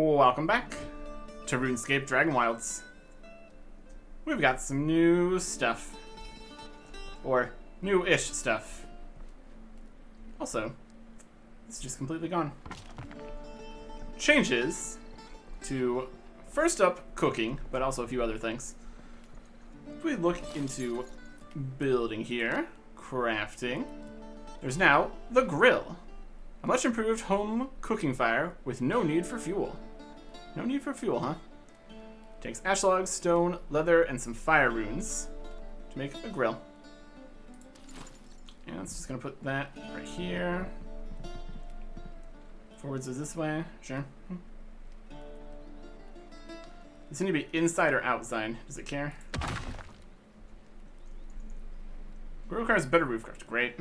Welcome back to RuneScape Dragonwilds. We've got some new stuff. Or new-ish stuff. Also, it's just completely gone. Changes to, first up, cooking, but also a few other things. If we look into building here, crafting, there's now the grill. A much improved home cooking fire with no need for fuel. No need for fuel, huh? Takes ash logs, stone, leather, and some fire runes to make a grill. And it's just gonna put that right here. Forwards is this way, sure. Does it need to be inside or outside? Does it care? Grill requires better roof craft. Great.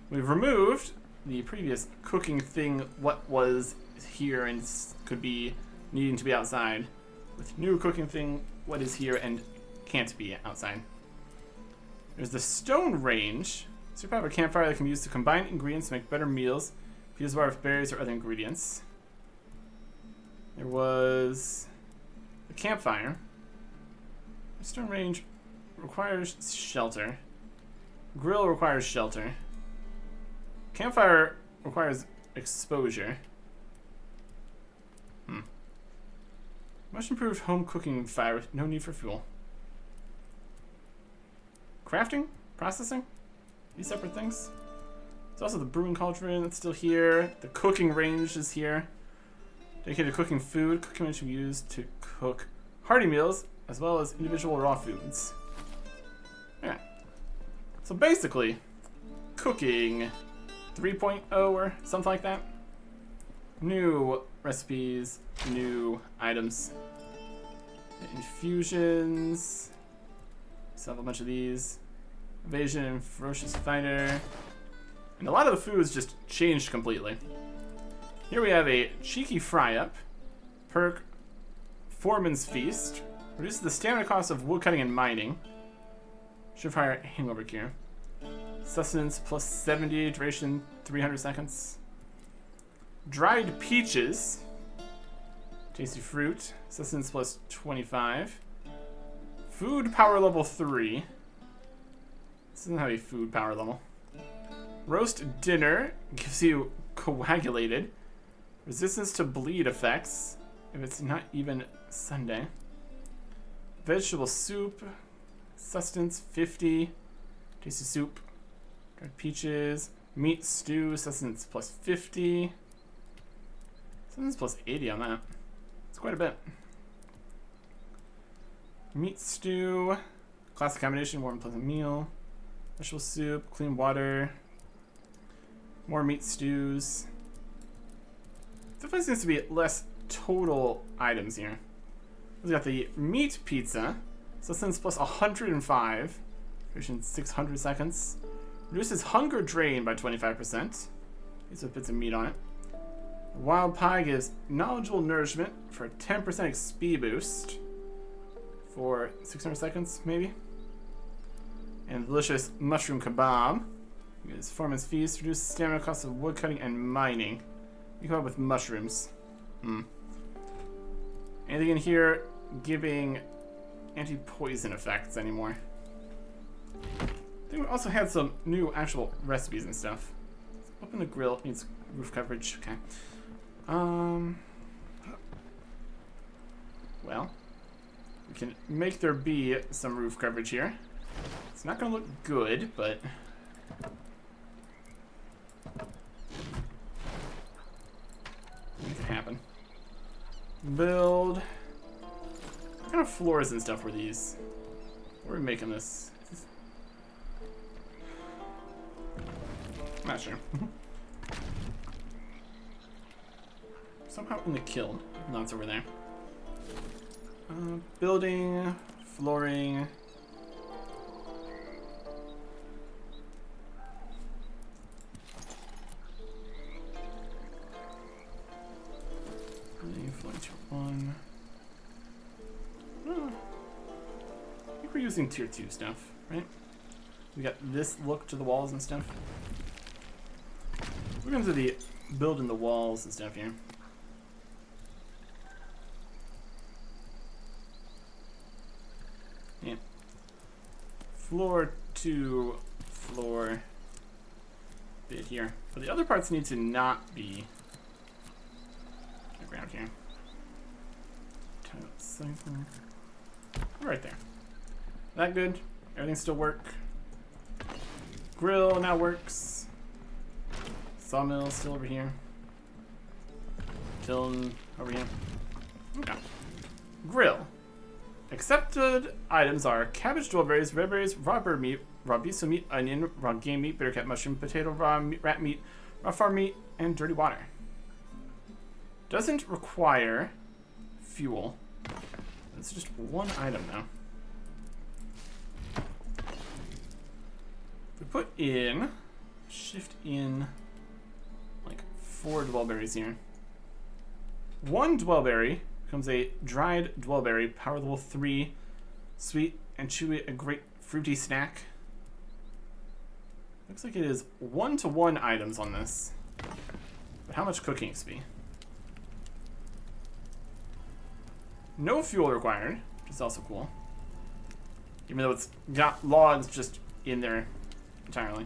We've removed the previous cooking thing, what was here and could be needing to be outside, with new cooking thing, what is here and can't be outside. There's the stone range. Superpower campfire that can be used to combine ingredients to make better meals. Fuse bar with berries or other ingredients. There was the campfire. The stone range requires shelter. Grill requires shelter. Campfire requires exposure. Much improved home cooking fire with no need for fuel. Crafting? Processing? These separate things. There's also the brewing cauldron that's still here. The cooking range is here. Dedicated to cooking food. Cooking range can be used to cook hearty meals as well as individual raw foods. Yeah. So basically, cooking 3.0 or something like that. New recipes, new items. Infusions. Still have a bunch of these. Evasion and ferocious fighter. And a lot of the foods just changed completely. Here we have a cheeky fry up. Perk Foreman's Feast. Reduces the stamina cost of woodcutting and mining. Surefire hangover cure. Sustenance plus 70, duration 300 seconds. Dried peaches. Tasty fruit. Sustenance plus 25. Food power level 3. This doesn't have a food power level. Roast dinner gives you coagulated. Resistance to bleed effects if it's not even Sunday. Vegetable soup. Sustenance 50. Tasty soup. Dried peaches. Meat stew. Sustenance plus 50. Sustenance plus 80 on that. It's quite a bit. Meat stew. Classic combination. Warm and pleasant meal. Vegetable soup. Clean water. More meat stews. Definitely seems to be less total items here. We've got the meat pizza. Sustenance plus 105. Duration 600 seconds. Reduces hunger drain by 25%. These have bits of meat on it. Wild pie gives knowledgeable nourishment for a 10% XP boost. For 600 seconds, maybe. And delicious mushroom kebab. Gives Foreman's Feast. Reduces stamina cost of woodcutting and mining. You come up with mushrooms. Anything in here giving anti-poison effects anymore? I think we also had some new actual recipes and stuff. Let's open the grill. Needs roof coverage. Okay. Well, we can make there be some roof coverage here. It's not going to look good, but it can happen. Build. What kind of floors and stuff were these? Where are we making this? I'm not sure. Somehow in the kiln. No, it's over there. Building, flooring. Flooring tier 1. I think we're using tier 2 stuff, right? We got this look to the walls and stuff. We're going to the building the walls and stuff here. floor to floor bit here. But the other parts need to not be on the ground here. Right there. That good? Everything still work? Grill now works. Sawmill still over here. Kiln over here. Okay. Grill. Accepted items are cabbage, dwellberries, red berries, raw bird meat, raw beef meat, onion, raw game meat, bitter cat mushroom, potato, raw meat, rat meat, raw farm meat, and dirty water. Doesn't require fuel. It's just one item now. We put in, shift in like 4 dwellberries here. 1 dwellberry becomes a dried dwellberry, power level 3, sweet and chewy, a great fruity snack. Looks like it is 1-to-1 items on this. But how much cooking XP? No fuel required, which is also cool. Even though it's got logs just in there entirely.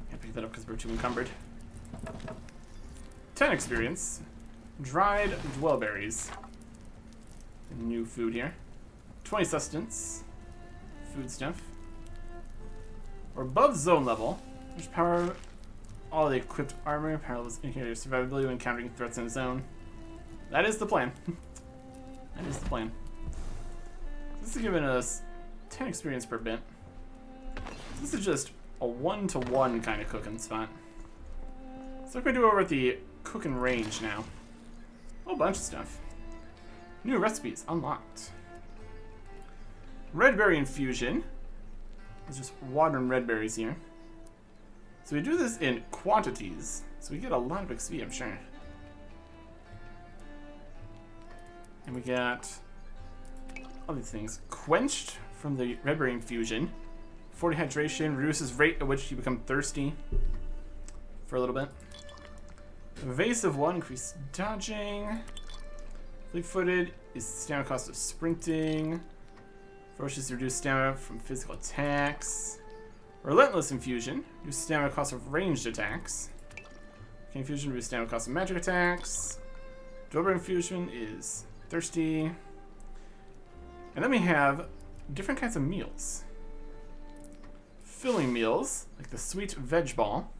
Can't pick that up because we're too encumbered. 10 experience. Dried dwellberries. New food here. 20 sustenance. Food stuff. We're above zone level, which power all the equipped armor. Power levels indicate your survivability when encountering threats in the zone. That is the plan. That is the plan. This is giving us 10 experience per bit. This is just a 1-to-1 kind of cooking spot. So what can we do over at the cooking range now? A whole bunch of stuff. New recipes unlocked. Red berry infusion. There's just water and red berries here. So we do this in quantities, so we get a lot of XP, I'm sure. And we got all these things. Quenched from the red berry infusion. 40 hydration, reduces rate at which you become thirsty for a little bit. Evasive 1, increased dodging. Fleet-footed is stamina cost of sprinting. Ferocious, reduced stamina from physical attacks. Relentless infusion, reduced stamina cost of ranged attacks. Okay, infusion, reduced stamina cost of magic attacks. Dwellberry infusion is thirsty. And then we have different kinds of meals. Filling meals, like the sweet veg ball,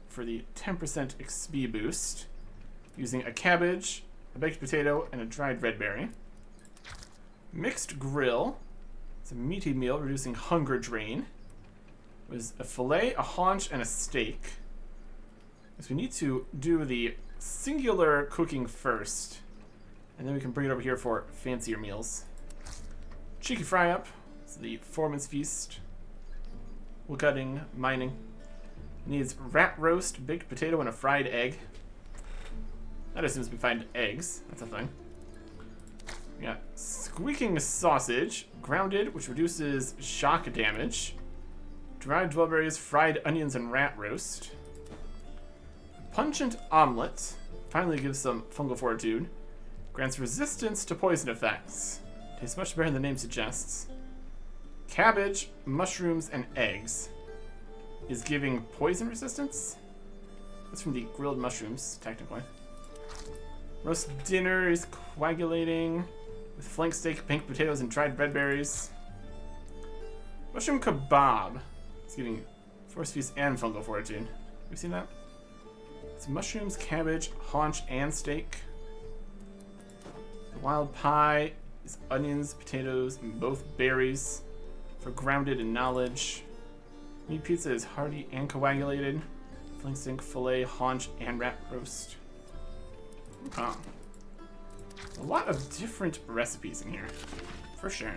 for the 10% XP boost, using a cabbage, a baked potato, and a dried red berry. Mixed grill, it's a meaty meal reducing hunger drain. It was a fillet, a haunch, and a steak. So we need to do the singular cooking first, and then we can bring it over here for fancier meals. Cheeky fry up, it's the foreman's feast. Wood cutting, mining. Needs rat roast, baked potato, and a fried egg. That assumes we find eggs. That's a thing. We got squeaking sausage, grounded, which reduces shock damage. Dried dwellberries, fried onions, and rat roast. Pungent omelet. Finally gives some fungal fortitude. Grants resistance to poison effects. Tastes much better than the name suggests. Cabbage, mushrooms, and eggs. Is giving poison resistance? That's from the grilled mushrooms, technically. Roast dinner is coagulating with flank steak, pink potatoes, and dried red berries. Mushroom kebab is giving force feast and fungal fortitude. We've seen that? It's mushrooms, cabbage, haunch, and steak. The wild pie is onions, potatoes, and both berries for grounded in knowledge. Meat pizza is hearty and coagulated. Flank steak, filet, haunch, and rat roast. Okay. A lot of different recipes in here, for sure.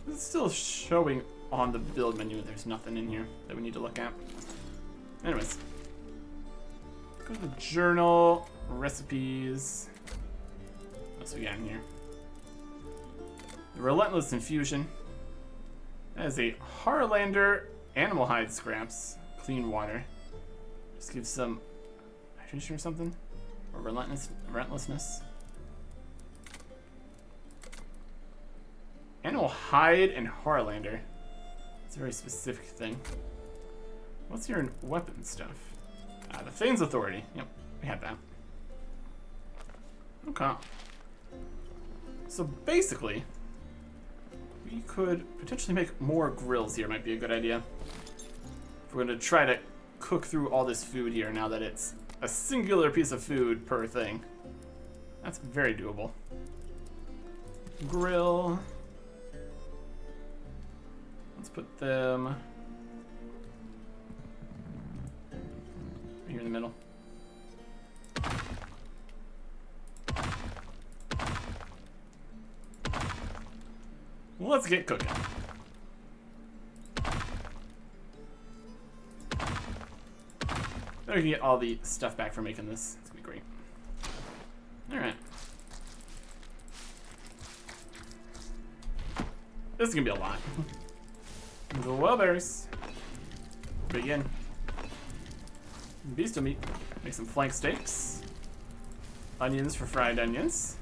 It's still showing on the build menu. There's nothing in here that we need to look at. Anyways, go to the journal, recipes. What else we got in here? The Relentless Infusion. That is a Harlander animal hide scraps. Clean water. Just give some hydration or something. Or relentlessness. Animal hide and Harlander. It's a very specific thing. What's your weapon stuff? The Thane's Authority. Yep, we had that. Okay. So basically, we could potentially make more grills here. Might be a good idea. If we're going to try to cook through all this food here now that it's a singular piece of food per thing. That's very doable. Grill. Let's put them here in the middle. Let's get cooking. Then we can get all the stuff back for making this. It's gonna be great. Alright. This is gonna be a lot. Wellberries. Begin. Beast meat. Make some flank steaks. Onions for fried onions.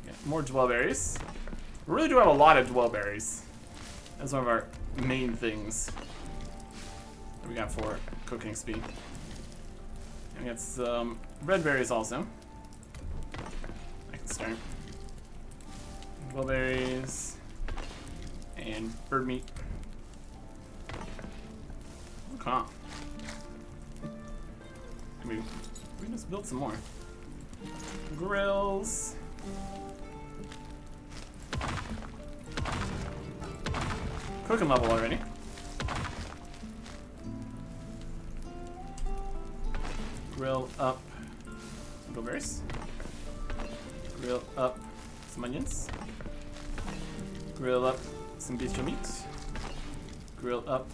Get more dwellberries. We really do have a lot of dwellberries. That's one of our main things that we got for cooking speed. And we got some red berries also. I can start. Dwellberries and bird meat. Okay. We just built some more. Grills. Cooking level already. Grill up some blueberries. Grill up some onions. Grill up some bistro meat. Grill up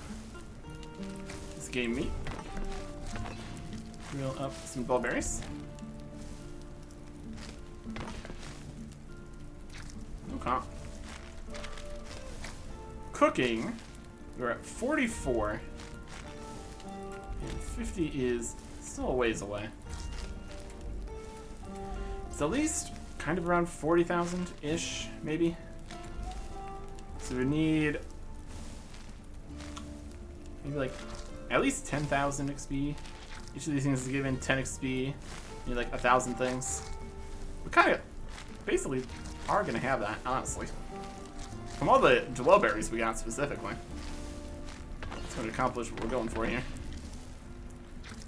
this game meat. Grill up some blueberries. Okay. Cooking, we're at 44. And 50 is still a ways away. It's at least kind of around 40,000-ish, maybe. So we need maybe like at least 10,000 XP. Each of these things is given 10 XP. You need like 1,000 things. We kind of basically are going to have that, honestly. From all the dwellberries we got specifically. It's going to accomplish what we're going for here.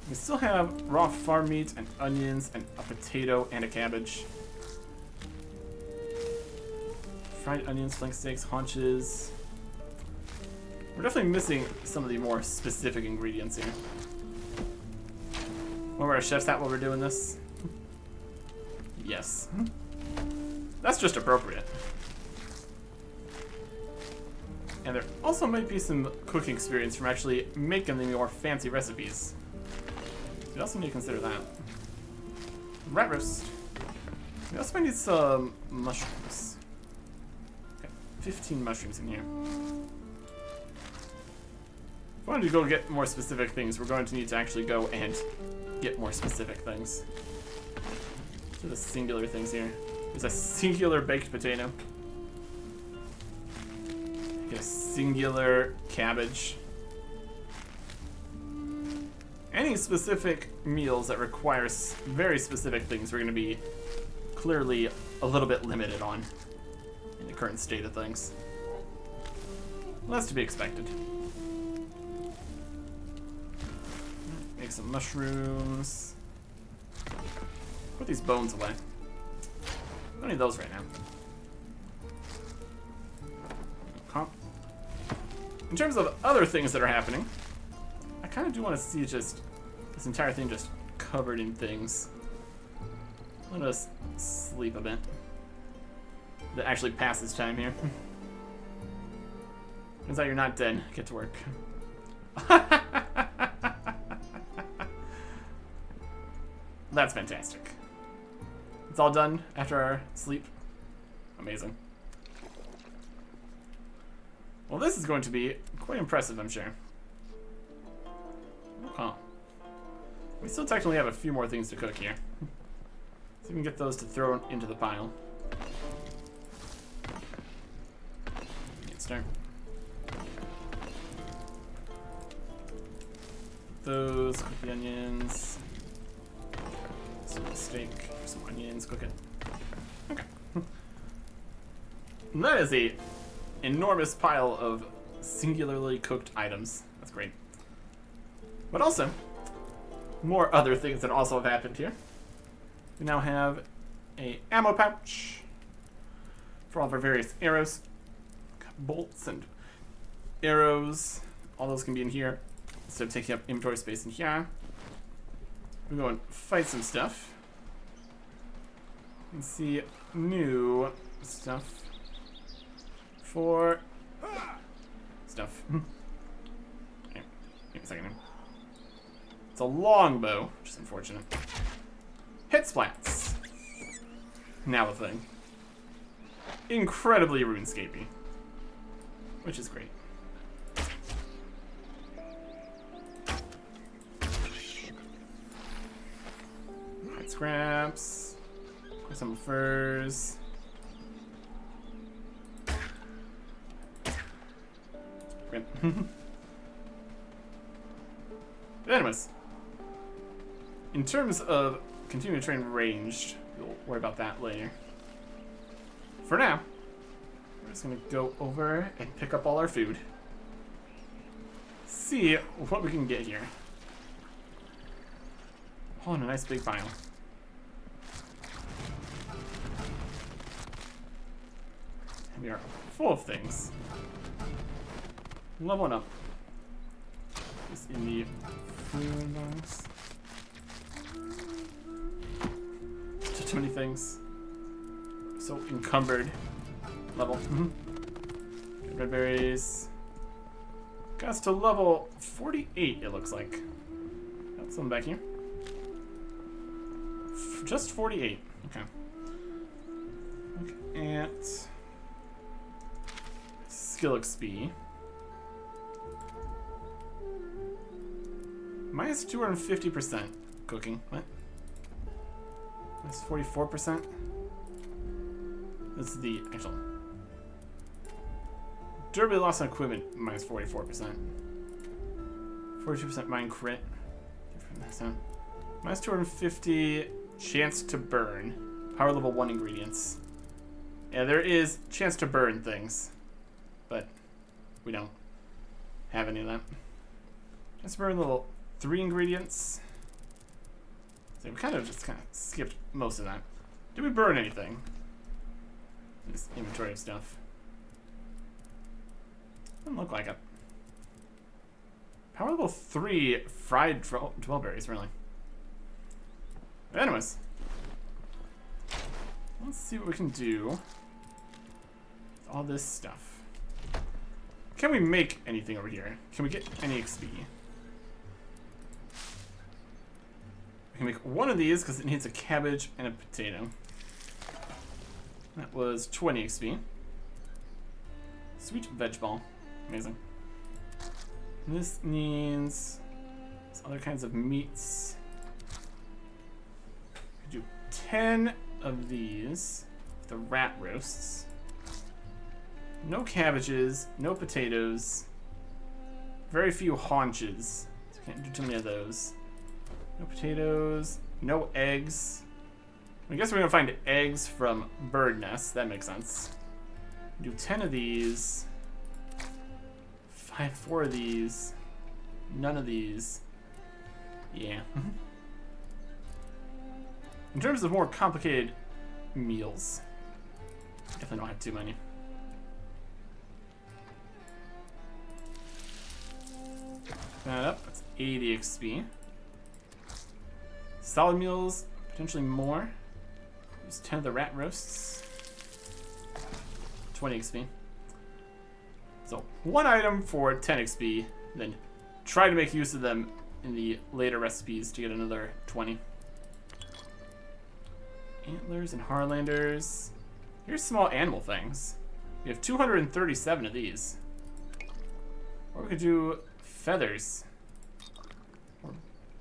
We still have raw farm meat and onions and a potato and a cabbage. Fried onions, flank steaks, haunches. We're definitely missing some of the more specific ingredients here. Want to wear a chef's hat while we're doing this? Yes. That's just appropriate. And there also might be some cooking experience from actually making the more fancy recipes. So we also need to consider that. Rat roast. We also might need some mushrooms. Okay, 15 mushrooms in here. If we wanted to go get more specific things, we're going to need to actually go and get more specific things. So the singular things here. There's a singular baked potato. Get a singular cabbage. Any specific meals that require very specific things we're going to be clearly a little bit limited on in the current state of things. Well, that's to be expected. Make some mushrooms. Put these bones away. Don't need those right now. Okay. In terms of other things that are happening, I kind of do want to see just this entire thing just covered in things. Let us sleep a bit. That actually passes time here. Turns out you're not dead. Get to work. That's fantastic. It's all done after our sleep. Amazing. Well, this is going to be quite impressive, I'm sure. Okay. We still technically have a few more things to cook here. So we can get those to throw into the pile. Get started. Those, cook the onions. Some steak, some onions, cook it. Okay. And that is a enormous pile of singularly cooked items. That's great. But also, more other things that also have happened here. We now have a ammo pouch for all of our various arrows, bolts, and arrows. All those can be in here instead of taking up inventory space in here. We go and fight some stuff. And see new stuff for stuff. Okay, give me a second here. It's a longbow, which is unfortunate. Hit splats. Now a thing. Incredibly RuneScapey, which is great. Hide scraps. Some furs. Great. Anyways, in terms of continuing to train ranged, we'll worry about that later. For now, we're just gonna go over and pick up all our food. See what we can get here. Oh, and a nice big pile. And we are full of things. Leveling up. Just in the food box. Too many things. So encumbered. Level. Red berries. Got us to level 48, it looks like. Got some back here. Just 48. Okay. Look at skill XP. Minus 250% cooking. What? Minus 44%. This is the actual. Durability loss on equipment, minus 44%. 42% mine crit. Minus 250 chance to burn. Power level 1 ingredients. Yeah, there is chance to burn things, but we don't have any of that. Let's burn level 3 ingredients. So we kind of skipped most of that. Did we burn anything? This inventory of stuff. Doesn't look like it. Power level 3 fried dwellberries, really. But anyways, let's see what we can do with all this stuff. Can we make anything over here? Can we get any XP? We can make one of these because it needs a cabbage and a potato. That was 20 XP. Sweet veg ball. Amazing. And this needs other kinds of meats. We do 10 of these. The rat roasts. No cabbages, no potatoes. Very few haunches. So can't do too many of those. No potatoes, no eggs. I guess we're gonna find eggs from bird nests. That makes sense. Do 10 of these. 4 of these. None of these. Yeah. In terms of more complicated meals, definitely don't have too many. That up. That's 80 XP. Solid meals, potentially more. Use 10 of the rat roasts. 20 XP. So, one item for 10 XP, then try to make use of them in the later recipes to get another 20. Antlers and Harlanders. Here's small animal things. We have 237 of these. Or we could do feathers. Or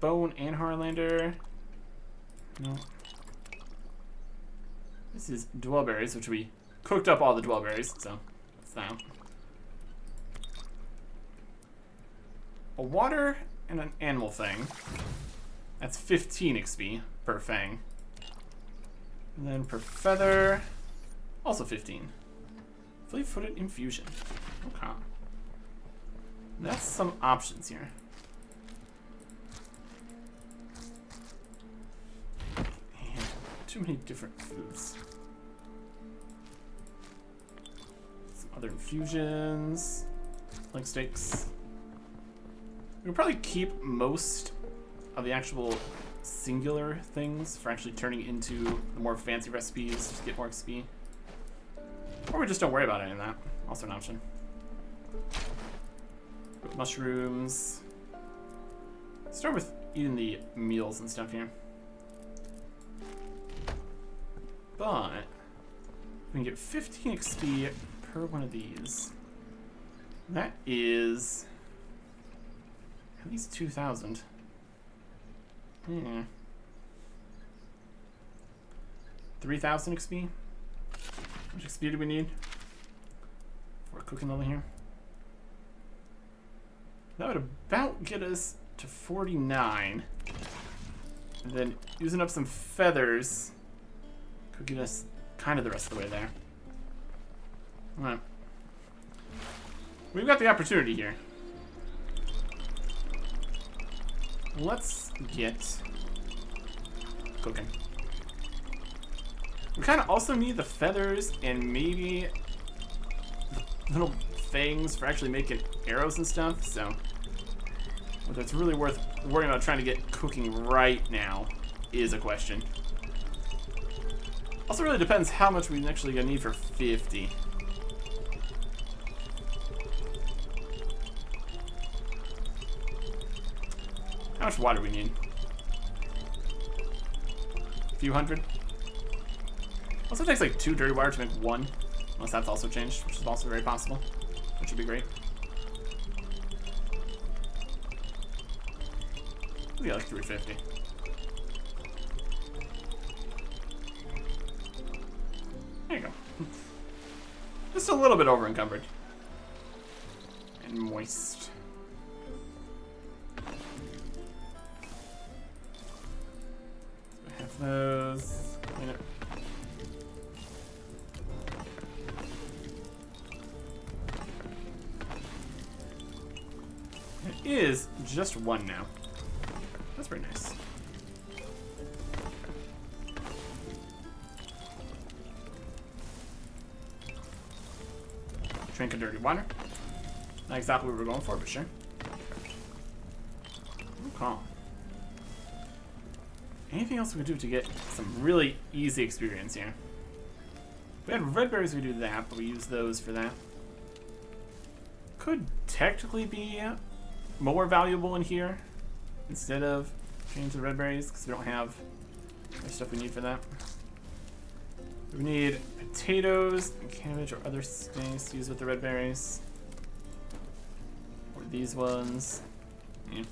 bone and Harlander. No. This is dwellberries, which we cooked up all the dwellberries, so that's that. A water and an animal thing. That's 15 XP per fang. And then per feather, also 15. Fleet-footed infusion. Okay. That's some options here. Man, too many different foods. Some other infusions, like steaks. We could probably keep most of the actual singular things for actually turning into the more fancy recipes to get more XP. Or we just don't worry about any of that. Also an option. Mushrooms. Start with eating the meals and stuff here. But we can get 15 XP per one of these. That is at least 2,000. Yeah. 3,000 XP? How much XP do we need for a cooking level here? That would about get us to 49. And then using up some feathers could get us kind of the rest of the way there. Alright. We've got the opportunity here. Let's get cooking. We kind of also need the feathers and maybe little things for actually making arrows and stuff, so whether it's really worth worrying about trying to get cooking right now is a question. Also really depends how much we actually gonna need for 50. How much water we need? A few hundred? Also takes like 2 dirty water to make 1. Unless that's also changed, which is also very possible. Which would be great. We'll get like 350. There you go. Just a little bit over encumbered. And moist. So we have those. Clean it. It is just 1 now. That's very nice. Drink a dirty water. Not exactly what we were going for, but sure. Okay. Anything else we could do to get some really easy experience here? If we had red berries, we do that, but we use those for that. Could technically be more valuable in here instead of changing to red berries because we don't have the stuff we need for that. We need potatoes and cabbage or other things to use with the red berries. Or these ones. Yeah. In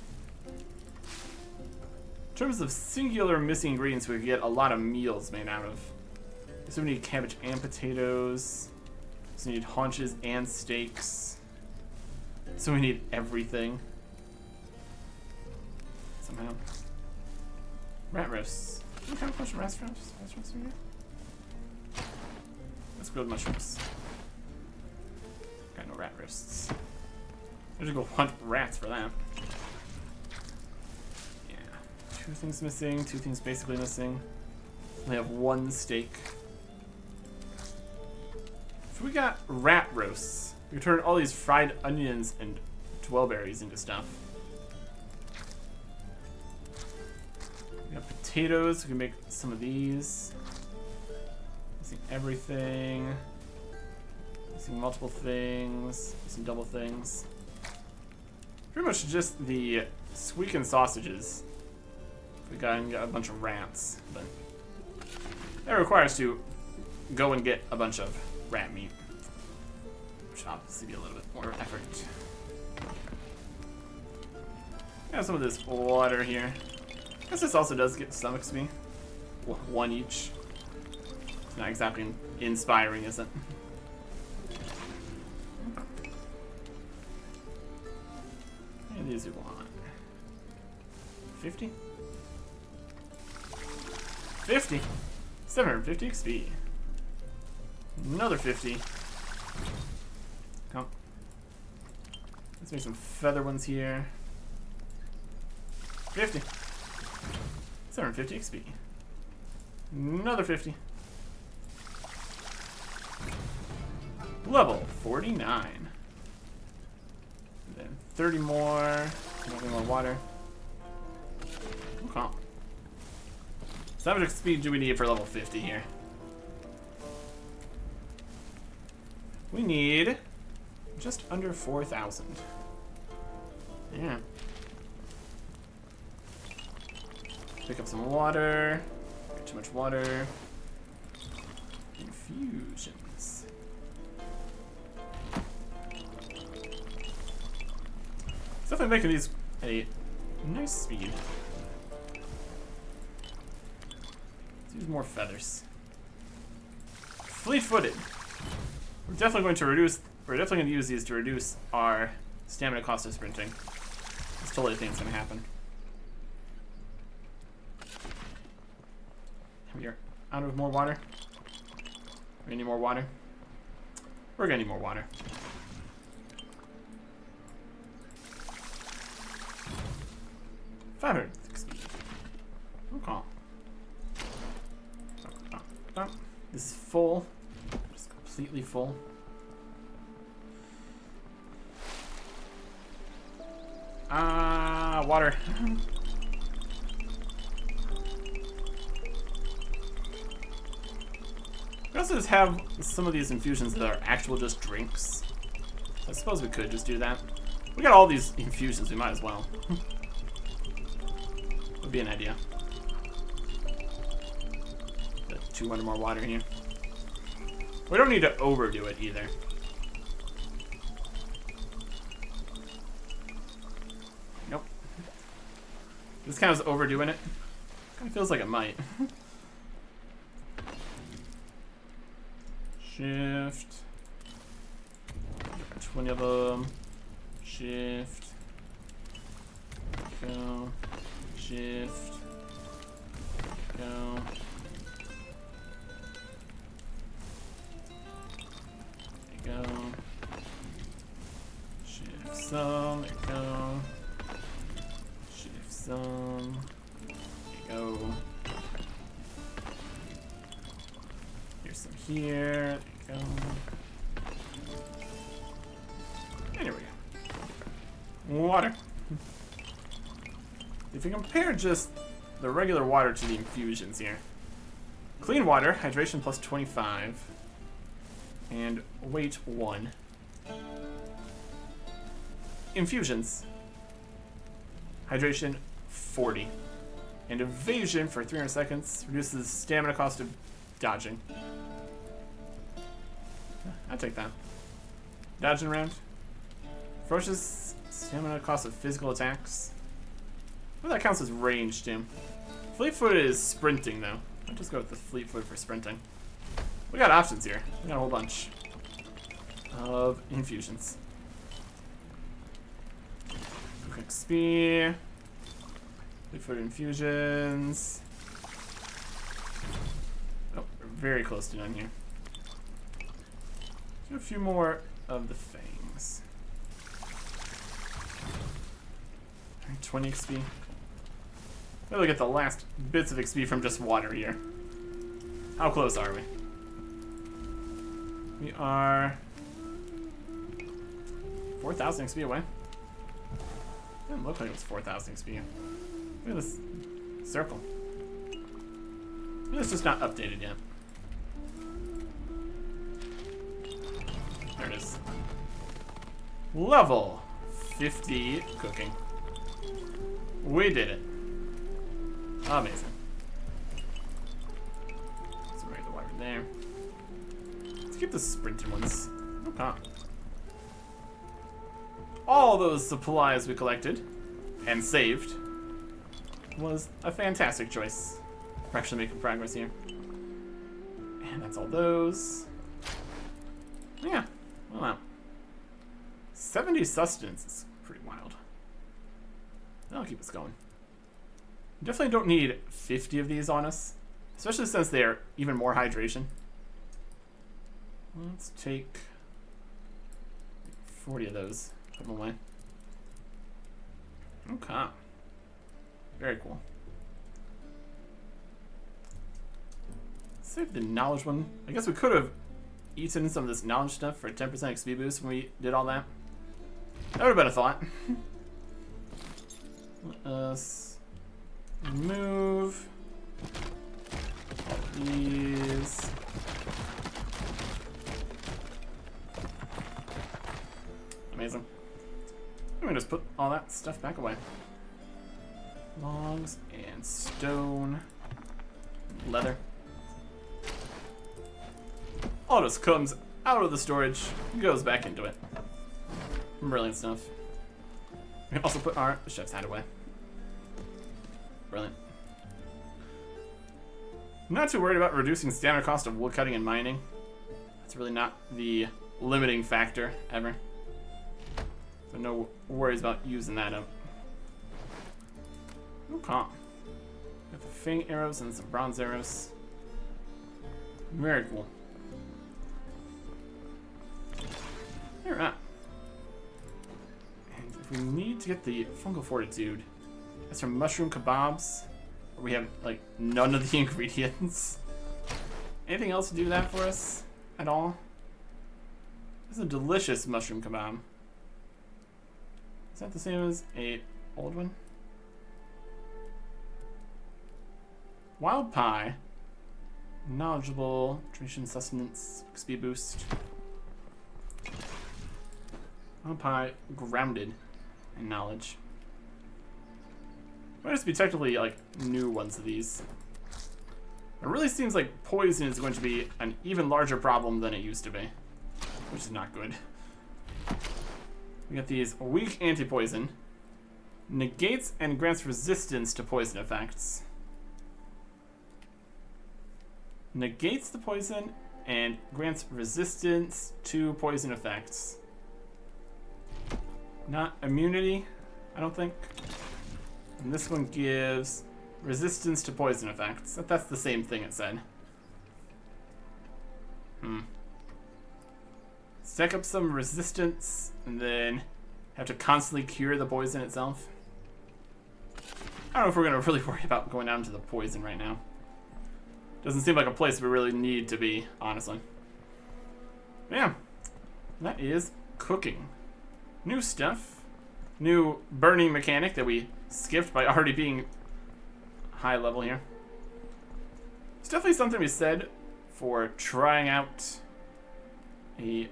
terms of singular missing ingredients, we could get a lot of meals made out of. So we need cabbage and potatoes. So we need haunches and steaks. So we need everything. Somehow. Rat roasts. Do we have a bunch of rat roasts? In here? Let's grilled mushrooms. Got no rat roasts. I should go hunt rats for that. Yeah. 2 things missing, 2 things basically missing. Only have 1 steak. So we got rat roasts. We can turn all these fried onions and dwellberries into stuff. We got potatoes. We can make some of these. Missing everything. Missing multiple things. Missing double things. Pretty much just the squeaking sausages. We got a bunch of rats, but that requires to go and get a bunch of rat meat. Which obviously be a little bit more effort. Got some of this water here. I guess this also does get some XP. One each. It's not exactly inspiring, is it? How many of these we want? 50? 50! 750 XP. Another 50. Come. Let's make some feather ones here. 50. 750 XP. Another 50. Level 49. And then 30 more. Nothing more water. Okay. So how much XP do we need for level 50 here? We need just under 4,000. Yeah. Pick up some water. Got too much water. Infusions. It's definitely making these at a nice speed. Let's use more feathers. Fleet-footed. We're definitely going to use these to reduce our stamina cost of sprinting. It's totally a thing that's gonna happen. We are out of more water. We need more water. We're gonna need more water. $500 XP. Okay. This is full. Just completely full. Water. We also just have some of these infusions that are actual just drinks. So I suppose we could just do that. We got all these infusions, we might as well. Would be an idea. 200 more water here. We don't need to overdo it either. Nope. This kind of is overdoing it. Kind of feels like it might. Shift. 20 of them. Shift. Go. Shift. Go. There you go. Shift some. There you go. Shift some. There you go. Here's some here. There you go. And here we go. Water. If you compare just the regular water to the infusions here. Clean water, hydration plus 25. And weight 1. Infusions. Hydration 40. And evasion for 300 seconds reduces stamina cost of dodging. I'll take that. Dodging around. Ferocious stamina cost of physical attacks. Well, that counts as range, too. Fleet-foot is sprinting, though. I'll just go with the fleet-foot for sprinting. We got options here. We got a whole bunch of infusions. Quick XP. Fleet-foot infusions. Oh, we're very close to done here. Do a few more of the fangs. 20 XP. We'll get the last bits of XP from just water here. How close are we? We are 4,000 XP away. Didn't look like it was 4,000 XP. Look at this circle. Maybe it's just not updated yet. There it is. Level 50 cooking. We did it. Amazing. Let's write the water there. Let's keep the sprinting ones. Okay. All those supplies we collected and saved was a fantastic choice. We're actually making progress here. And that's all those. Yeah, well now. 70 sustenance is pretty wild. That'll keep us going. Definitely don't need 50 of these on us, especially since they're even more hydration. Let's take 40 of those. Put them away. Okay. Very cool. Save the knowledge one. I guess we could have eaten some of this knowledge stuff for a 10% XP boost when we did all that. That would have been a thought. Let us remove all these. Amazing. I'm gonna just put all that stuff back away. Logs and stone, leather. All just comes out of the storage, goes back into it. Brilliant stuff. We can also put our chef's hat away. Brilliant. I'm not too worried about reducing standard cost of woodcutting and mining. That's really not the limiting factor ever. So no worries about using that up. Okay. Got the fang arrows and some bronze arrows. Very cool. Alright. And if we need to get the fungal fortitude, that's from mushroom kebabs, where we have like none of the ingredients. Anything else to do that for us at all? This is a delicious mushroom kebab. Is that the same as a old one? Wild pie. Knowledgeable. Tradition sustenance. XP boost. Wild pie. Grounded in knowledge. Might just be technically like new ones of these. It really seems like poison is going to be an even larger problem than it used to be, which is not good. We got these weak anti-poison. Negates and grants resistance to poison effects. Negates the poison and grants resistance to poison effects. Not immunity, I don't think. And this one gives resistance to poison effects. That's the same thing it said. Stack up some resistance and then have to constantly cure the poison itself. I don't know if we're going to really worry about going down to the poison right now. Doesn't seem like a place we really need to be, honestly. But yeah, that is cooking. New stuff. New burning mechanic that we skipped by already being high level here. It's definitely something we said for trying out a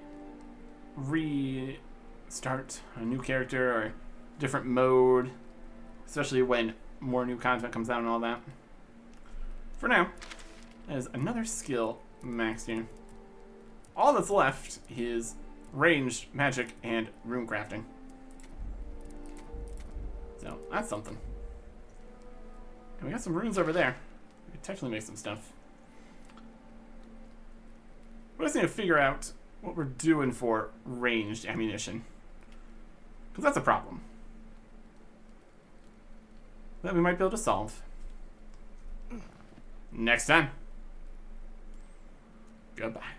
restart, a new character or different mode, especially when more new content comes out and all that. For now, there's another skill maxed here. All that's left is ranged magic and rune crafting. So that's something. And we got some runes over there. We could technically make some stuff. We just need to figure out what we're doing for ranged ammunition, because that's a problem that we might be able to solve next time. Goodbye.